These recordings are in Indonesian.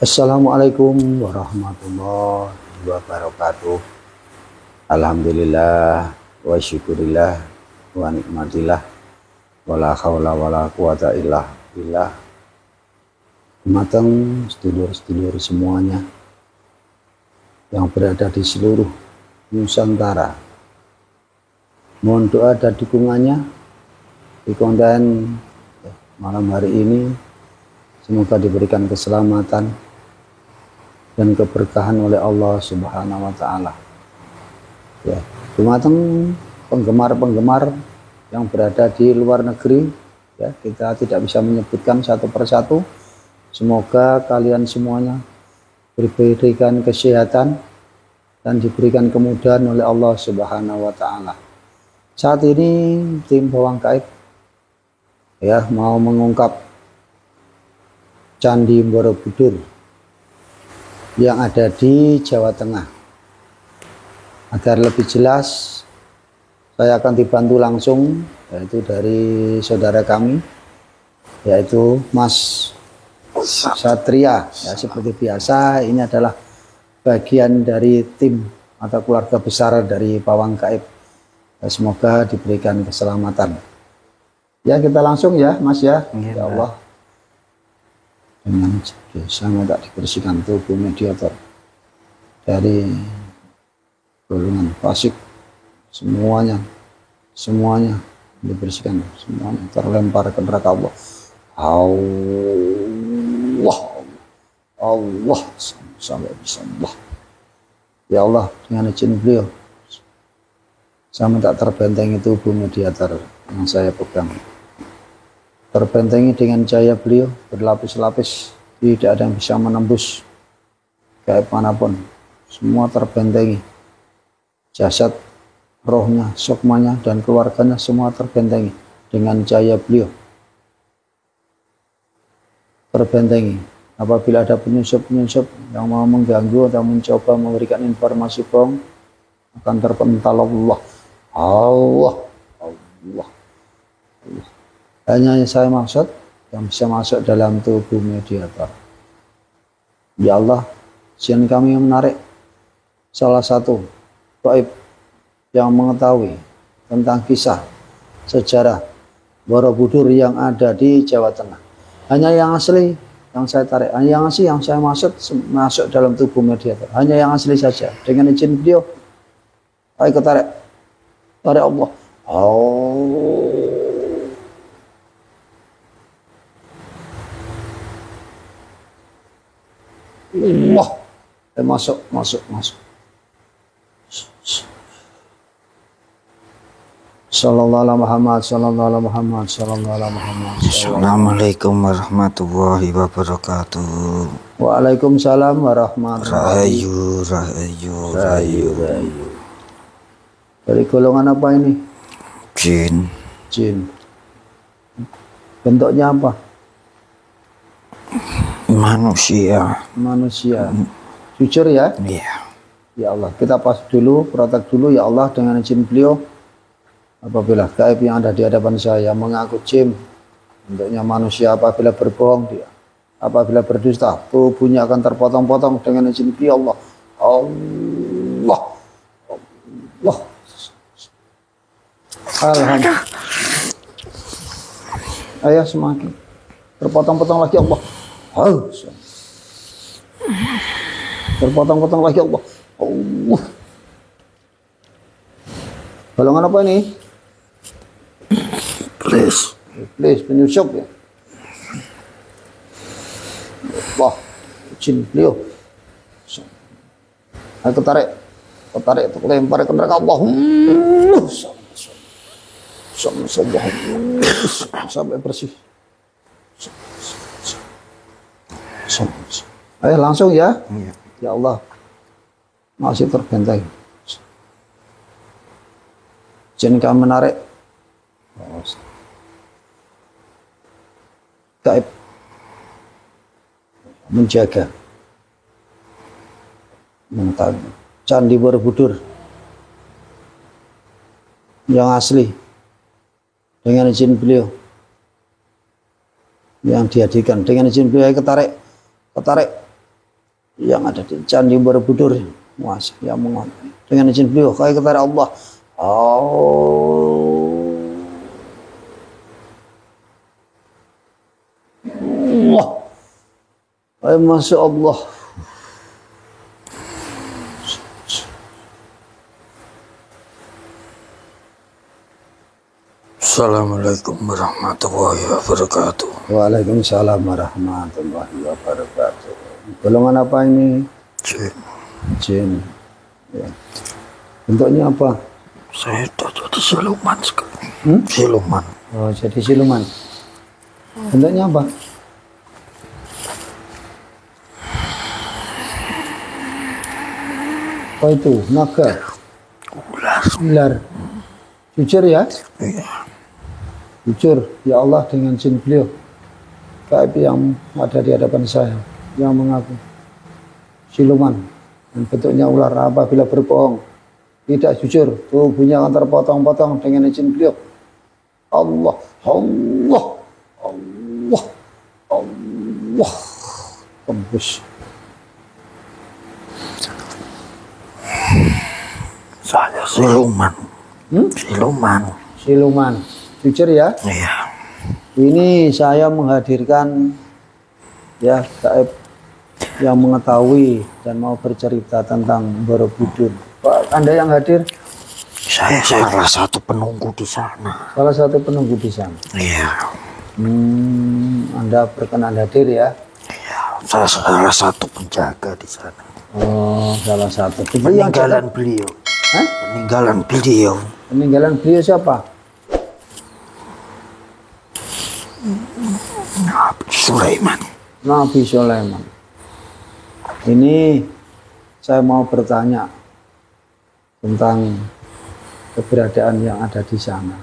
Assalamualaikum warahmatullahi wabarakatuh. Alhamdulillah wa syukurillah wa nikmatillah wala haula wala quwata illa billah. Matang sedulur-sedulur semuanya yang berada di seluruh Nusantara, mohon doa dan dukungannya di konten malam hari ini. Semoga diberikan keselamatan dan keberkahan oleh Allah Subhanahu wa Ta'ala. Ya, dumateng penggemar-penggemar yang berada di luar negeri, ya, kita tidak bisa menyebutkan satu persatu. Semoga kalian semuanya diberikan kesehatan dan diberikan kemudahan oleh Allah Subhanahu wa Ta'ala. Saat ini tim Pawang Gaib ya mau mengungkap Candi Borobudur yang ada di Jawa Tengah. Agar lebih jelas, saya akan dibantu langsung, yaitu dari saudara kami, yaitu Mas Satria. Ya, seperti biasa, ini adalah bagian dari tim atau keluarga besar dari Pawang Gaib. Ya, semoga diberikan keselamatan. Ya, kita langsung ya, Mas ya. Ya Allah. Dengan biasa tak dibersihkan tubuh mediator dari golongan fasik, semuanya dibersihkan, semuanya terlempar ke neraka Allah. Allah sampai bisa Allah. Ya Allah, dengan izin beliau saya minta terbentengi tubuh mediator yang saya pegang, terbentengi dengan cahaya beliau berlapis-lapis, tidak ada yang bisa menembus gaib manapun, semua terbentengi, jasad, rohnya, sukmanya dan keluarganya semua terbentengi dengan cahaya beliau, terbentengi. Apabila ada penyusup-penyusup yang mau mengganggu atau mencoba memberikan informasi bohong, akan terpental Allah. Hanya yang saya maksud yang bisa masuk dalam tubuh mediator. Ya Allah, sian kami menarik salah satu gaib yang mengetahui tentang kisah sejarah Borobudur yang ada di Jawa Tengah. Hanya yang asli yang saya tarik, hanya yang asli yang saya maksud masuk dalam tubuh mediator. Hanya yang asli saja. Dengan izin beliau, ayo ketarik, tarik Allah. Allah, masuk. Assalamualaikum warahmatullahi wabarakatuh. Waalaikumsalam warahmatullahi Rahayu. Dari golongan apa ini? Jin. Bentuknya apa? Manusia. Jujur ya? Iya. Ya Allah, kita pas dulu, protek dulu ya Allah dengan izin beliau. Apabila gaib yang ada di hadapan saya mengaku jin, bentuknya manusia, apabila berbohong dia, apabila berdusta, tubuhnya akan terpotong-potong dengan izin beliau Allah. Alhamdulillah. Ayo semakin terpotong-potong lagi Allah. Terpotong-potong lagi Allah. Golongan apa ini? Iblis penyusup ya. Wah, jin beliau. Aku tarik, lempar ke neraka Allah. Sampai bersih. Ayo langsung ya. Ya Allah, masih terbenteng. Jin kami menarik gaib, menjaga Candi Borobudur yang asli dengan izin beliau, yang dihadirkan dengan izin beliau. Ketarik yang ada di Candi Borobudur, Mas, yang mohon dengan izin beliau kami kepada Allah. Allah, Masya Allah. Assalamualaikum warahmatullahi wabarakatuh. Waalaikumsalam warahmatullahi wabarakatuh. Golongan apa ini? Jin. Jin. Ya. Bentuknya apa? Saya sudah jadi siluman sekarang. Siluman. Oh, jadi siluman. Bentuknya apa? Apa itu? Naga? Ular. Ular. Jujur ya? Iya. Jujur, ya Allah dengan izin beliau, gaib yang ada di hadapan saya, yang mengaku siluman dan bentuknya ular, apabila berbohong tidak jujur, tubuhnya akan terpotong-potong dengan izin beliau. Allah, Allah, Allah, Allah, tembus. Saya siluman. Siluman. Siluman. Jujur ya, Iya. ini saya menghadirkan ya gaib yang mengetahui dan mau bercerita tentang Borobudur. Pak, Anda yang hadir? Saya salah satu penunggu di sana. Salah satu penunggu di sana. Iya. Anda berkenan hadir ya? Iya. Saya salah satu penjaga di sana. Oh, salah satu. Peninggalan beliau. Hah? Peninggalan beliau. Peninggalan beliau siapa? Nabi Sulaiman. Nabi Sulaiman. Ini saya mau bertanya tentang keberadaan yang ada di sana.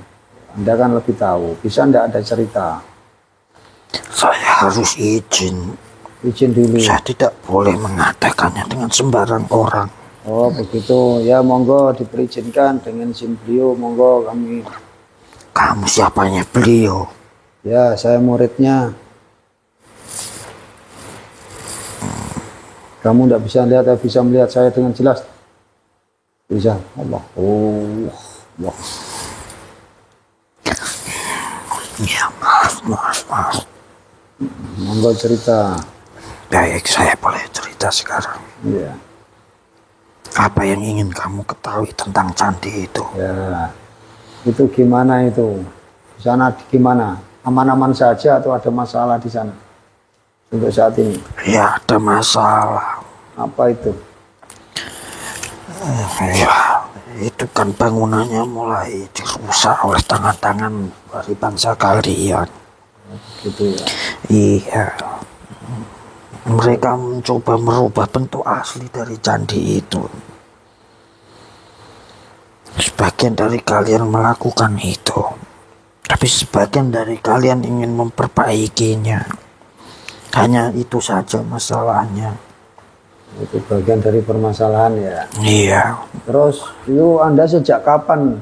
Anda kan lebih tahu. Bisa Anda ada cerita? Saya harus izin. Izin dulu. Saya tidak boleh mengatakannya dengan sembarang orang. Oh begitu. Ya monggo diperizinkan dengan izin beliau. Monggo kami. Kamu siapanya beliau? Ya saya muridnya. Kamu tidak bisa lihat, tapi bisa melihat saya dengan jelas. Bisa. Allah. Oh, Allah. Ya maaf. Monggo cerita. Baik, saya boleh cerita sekarang. Ya. Apa yang ingin kamu ketahui tentang candi itu? Ya. Itu gimana itu? Di sana gimana? Aman-aman saja atau ada masalah di sana? Untuk saat ini. Ya, ada masalah. Apa itu? Ya, itu kan bangunannya mulai dirusak oleh tangan-tangan dari bangsa kalian. Gitu ya. Iya. Mereka mencoba merubah bentuk asli dari candi itu. Sebagian dari kalian melakukan itu. Tapi sebagian dari kalian ingin memperbaikinya. Hanya itu saja masalahnya. Itu bagian dari permasalahan ya. Iya. Terus itu Anda sejak kapan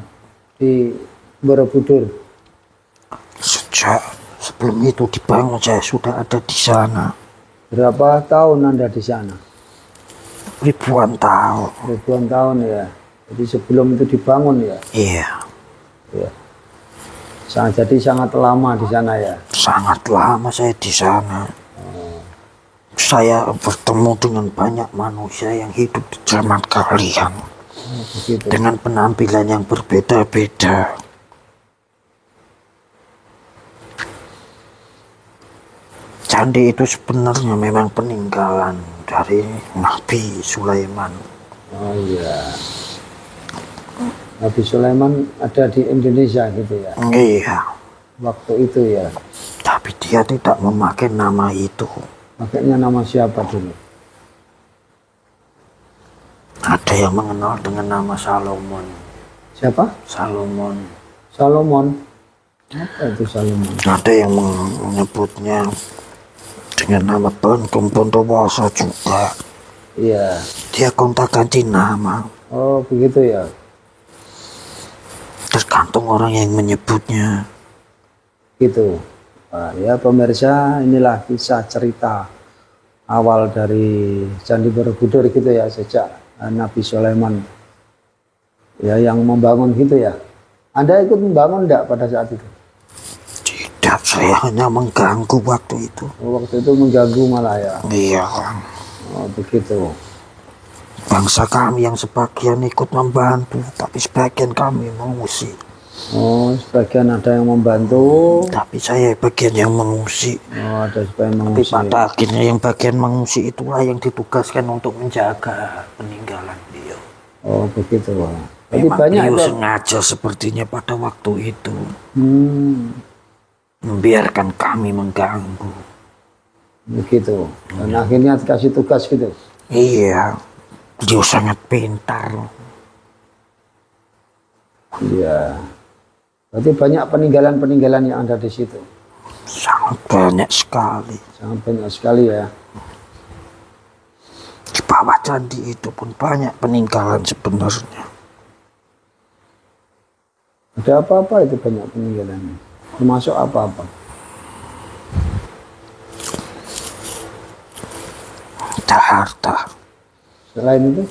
di Borobudur? Sejak sebelum itu dibangun saya sudah ada di sana. Berapa tahun Anda di sana? Ribuan tahun. Ribuan tahun ya. Jadi sebelum itu dibangun ya. Iya. Ya. Jadi sangat lama di sana ya. Sangat lama saya di sana. Saya bertemu dengan banyak manusia yang hidup di zaman kalian. Begitu. Dengan penampilan yang berbeda-beda. Candi itu sebenarnya memang peninggalan dari Nabi Sulaiman. Oh iya. Nabi Sulaiman ada di Indonesia gitu ya. Iya. Waktu itu ya. Tapi dia tidak memakai nama itu. Makanya nama siapa dulu? Ada yang mengenal dengan nama Salomon. Siapa? Salomon. Salomon. Apa itu Salomon? Ada yang menyebutnya dengan nama Bangkum Bondowoso juga. Iya. Dia gonta-ganti nama. Oh begitu ya. Tergantung orang yang menyebutnya. Gitu. Nah, ya pemirsa, inilah kisah cerita awal dari Candi Borobudur gitu ya, sejak Nabi Sulaiman ya yang membangun gitu ya. Anda ikut membangun enggak pada saat itu? Tidak, saya hanya mengganggu waktu itu. Waktu itu mengganggu malah ya. Iya, Kang. Oh, begitu. Bangsa kami yang sebagian ikut membantu, tapi sebagian kami mengungsi. Oh, sebagian ada yang membantu. Tapi saya bagian yang mengungsi. Oh, ada sebagian Tapi mengungsi. pada akhirnya yang bagian mengungsi itulah yang ditugaskan untuk menjaga peninggalan beliau. Oh, begitu. Jadi Memang banyak beliau itu. sengaja sepertinya pada waktu itu Hmm, membiarkan kami mengganggu. begitu. Dan akhirnya dikasih tugas gitu. Iya, beliau sangat pintar. Iya. Berarti banyak peninggalan-peninggalan yang ada di situ. Sangat banyak sekali. Sangat banyak sekali ya. Di bawah candi itu pun banyak peninggalan sebenarnya. Ada apa-apa itu banyak peninggalannya? Termasuk apa-apa? Ada harta, Selain itu?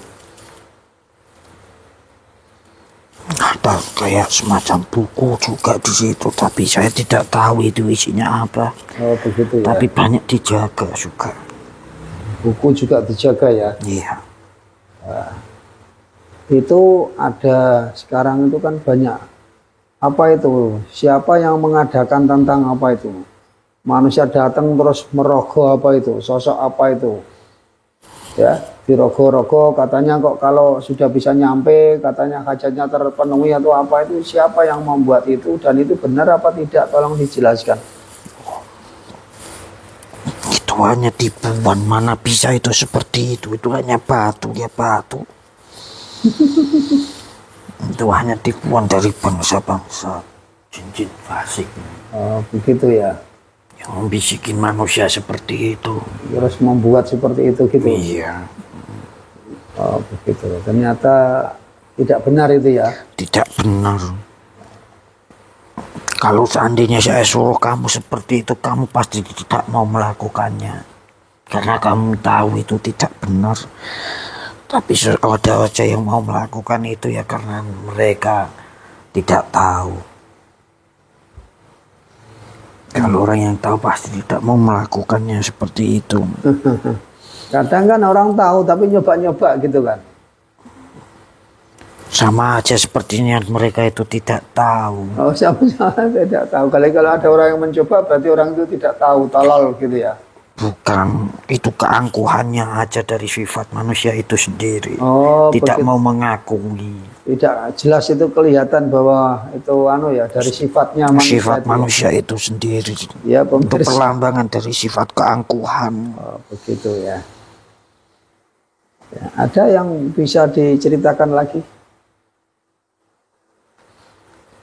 ada kayak semacam buku juga di situ, tapi saya tidak tahu itu isinya apa. Oh, begitu ya. Tapi banyak dijaga juga. Buku juga dijaga ya. Iya, Itu ada sekarang itu kan banyak. Apa itu? Siapa yang mengadakan tentang apa itu? Manusia datang terus merogoh apa itu? Sosok apa itu? Ya, dirogoh-rogoh katanya kok kalau sudah bisa nyampe katanya hajatnya terpenuhi atau apa itu, siapa yang membuat itu dan itu benar apa tidak, tolong dijelaskan. itu hanya tipuan, mana bisa itu seperti itu hanya batu, ya batu. Itu hanya tipuan dari bangsa-bangsa jin-jin fasik Oh, begitu ya. yang membisikin manusia seperti itu. Terus membuat seperti itu gitu. Iya, Oh, begitu. Ternyata tidak benar itu ya. tidak benar. Kalau seandainya saya suruh kamu seperti itu, kamu pasti tidak mau melakukannya. Karena kamu tahu itu tidak benar. Tapi ada aja yang mau melakukan itu ya karena mereka tidak tahu. Kalau orang yang tahu pasti tidak mau melakukannya seperti itu. Kadang kan orang tahu tapi nyoba-nyoba gitu kan. Sama aja sepertinya mereka itu tidak tahu. Oh, sama-sama tidak tahu. Kalau ada orang yang mencoba berarti orang itu tidak tahu, tolol gitu ya. Bukan, itu keangkuhannya aja dari sifat manusia itu sendiri. Oh, Tidak begitu. mau mengakui. Tidak jelas itu kelihatan bahwa itu ya dari sifatnya manusia. Sifat itu. manusia itu sendiri. Ya, Itu pemirsa. perlambangan dari sifat keangkuhan. Oh, begitu ya. Ya, ada yang bisa diceritakan lagi?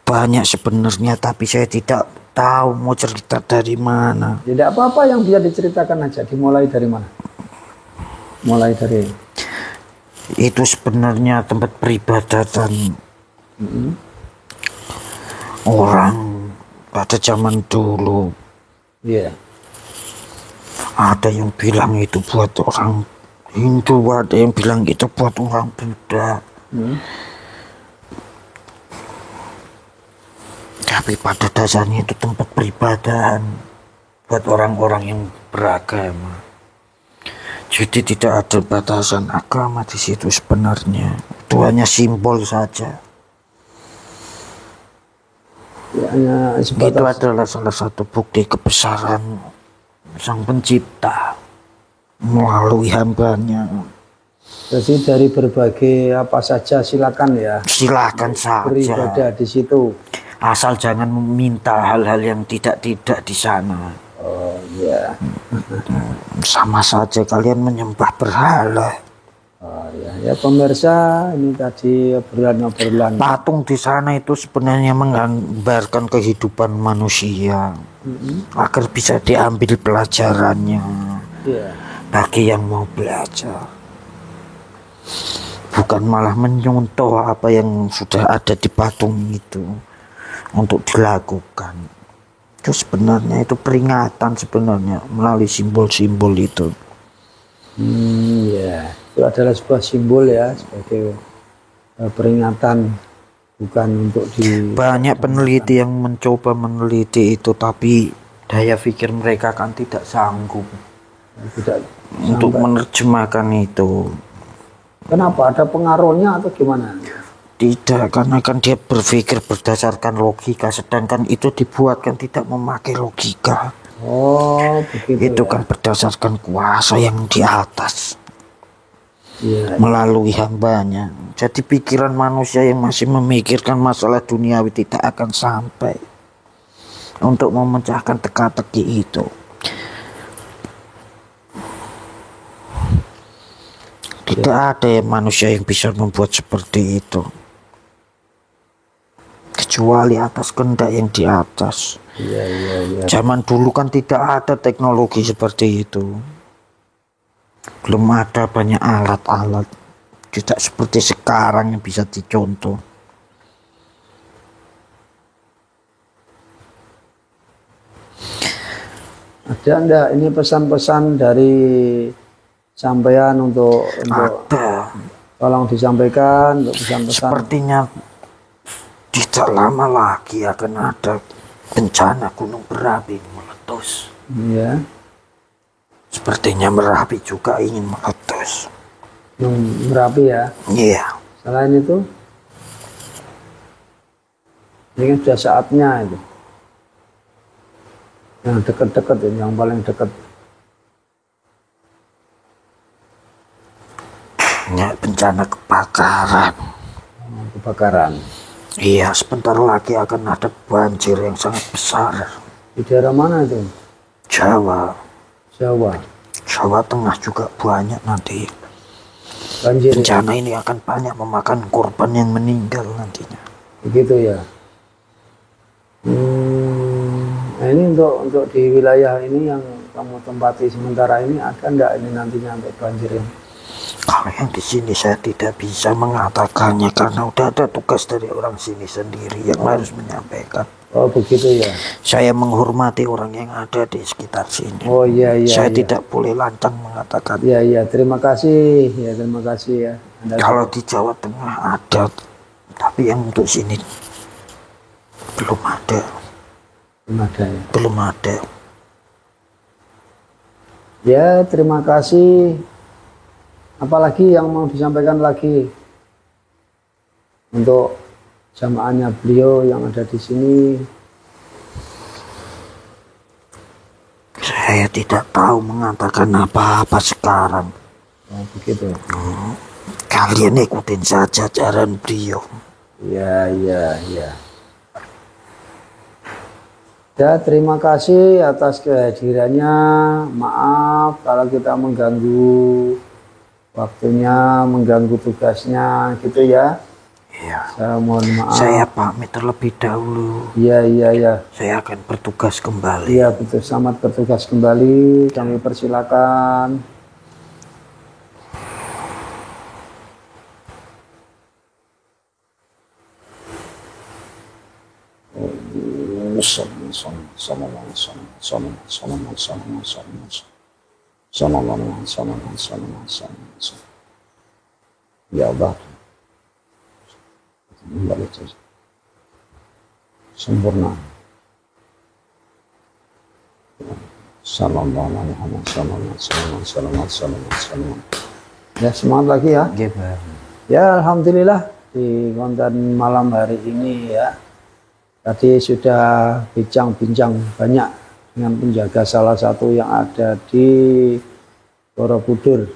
Banyak sebenarnya, tapi saya tidak tahu mau cerita dari mana. Tidak apa-apa, yang bisa diceritakan aja. Dimulai dari mana? Mulai dari Itu sebenarnya tempat peribadatan orang pada zaman dulu. Iya. Ada yang bilang itu buat orang Hindu, ada yang bilang itu buat orang Buddha. Tapi pada dasarnya itu tempat peribadahan buat orang-orang yang beragama. Jadi tidak ada batasan agama di situ sebenarnya. Itu hanya simbol saja. Ya, hanya Itu sebatas adalah salah satu bukti kebesaran Sang Pencipta melalui hambanya. jadi dari berbagai apa saja silakan ya. Silakan saja. Beribadah di situ. Asal jangan meminta hal-hal yang tidak di sana. Oh ya. Sama saja kalian menyembah berhala. Oh ya pemirsa, ini tadi obrolan-obrolan. Patung di sana itu sebenarnya menggambarkan kehidupan manusia agar bisa diambil pelajarannya Iya. bagi yang mau belajar. Bukan malah menyontoh apa yang sudah ada di patung itu untuk dilakukan. Itu sebenarnya itu peringatan sebenarnya melalui simbol-simbol itu. Ya, itu adalah sebuah simbol ya, sebagai peringatan, bukan untuk di. Banyak peneliti yang mencoba meneliti itu, tapi daya pikir mereka kan tidak sanggup Tidak untuk sampai. menerjemahkan itu. Kenapa? Ada pengaruhnya atau gimana? Tidak, karena kan dia berpikir berdasarkan logika, sedangkan itu dibuatkan tidak memakai logika. Oh, begitu Itu ya. kan berdasarkan kuasa yang di atas Iya. melalui hambanya. Jadi pikiran manusia yang masih memikirkan masalah duniawi tidak akan sampai untuk memecahkan teka-teki itu. Tidak ada yang manusia yang bisa membuat seperti itu, kecuali atas kehendak yang di atas. Iya, iya, iya. Zaman dulu kan tidak ada teknologi seperti itu. Belum ada banyak alat-alat. Tidak seperti sekarang yang bisa dicontoh. Ada enggak ini pesan-pesan dari sampean untuk Ada. tolong disampaikan untuk pesan-pesan. Sepertinya tidak lama lagi akan ada bencana gunung berapi meletus. Ya. Sepertinya Merapi juga ingin meletus. Merapi ya. Iya. Selain itu, ini kan sudah saatnya itu. Yang dekat-dekat ini, yang paling dekat. Ya, bencana kebakaran. Kebakaran. Iya, sebentar lagi akan ada banjir yang sangat besar. Di daerah mana itu? Jawa. Jawa. Jawa Tengah juga banyak nanti. Banjir. Bencana ini akan banyak memakan korban yang meninggal nantinya. Begitu ya. Nah ini untuk di wilayah ini yang kamu tempati sementara ini, ada enggak ini nantinya untuk banjir ini? Kalau yang di sini saya tidak bisa mengatakannya karena udah ada tugas dari orang sini sendiri yang harus menyampaikan. Oh begitu ya. Saya menghormati orang yang ada di sekitar sini. Oh iya iya. Saya iya. tidak boleh lancang mengatakan. Iya iya, terima kasih ya, terima kasih ya. Kalau di Jawa Tengah ada, tapi yang untuk sini belum ada. Belum ada ya. Belum ada. Ya terima kasih. Apalagi yang mau disampaikan lagi untuk jamaahnya beliau yang ada di sini? Saya tidak tahu mengatakan apa-apa sekarang. Oh begitu. Kalian ikutin saja ajaran beliau. Ya ya ya. Ya terima kasih atas kehadirannya. Maaf kalau kita mengganggu waktunya, mengganggu tugasnya gitu ya. Iya. Saya mohon maaf. Saya pamit terlebih dahulu. Iya iya iya. Saya akan bertugas kembali. Iya betul, selamat bertugas kembali. Kami persilakan. Ya Allah, sempurna. Ya semangat lagi ya. Ya alhamdulillah di konten malam hari ini ya. Tadi sudah bincang-bincang banyak dengan penjaga salah satu yang ada di Borobudur.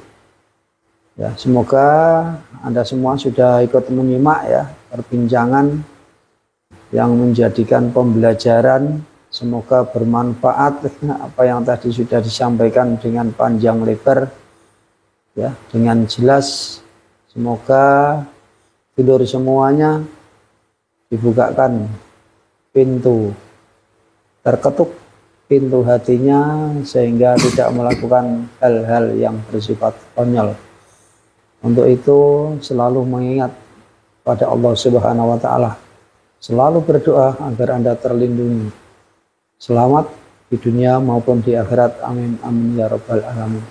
Ya, semoga Anda semua sudah ikut menyimak ya perbincangan yang menjadikan pembelajaran. Semoga bermanfaat apa yang tadi sudah disampaikan dengan panjang lebar ya, dengan jelas. Semoga tidur semuanya dibukakan pintu, terketuk pintu hatinya sehingga tidak melakukan hal-hal yang bersifat konyol. Untuk itu selalu mengingat pada Allah Subhanahu wa taala. Selalu berdoa agar Anda terlindungi. Selamat di dunia maupun di akhirat. Amin amin ya rabbal alamin.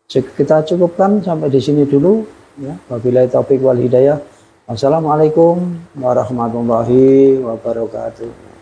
Kita cukupkan sampai di sini dulu ya. Wabillahi taufik wal hidayah. Wassalamualaikum warahmatullahi wabarakatuh.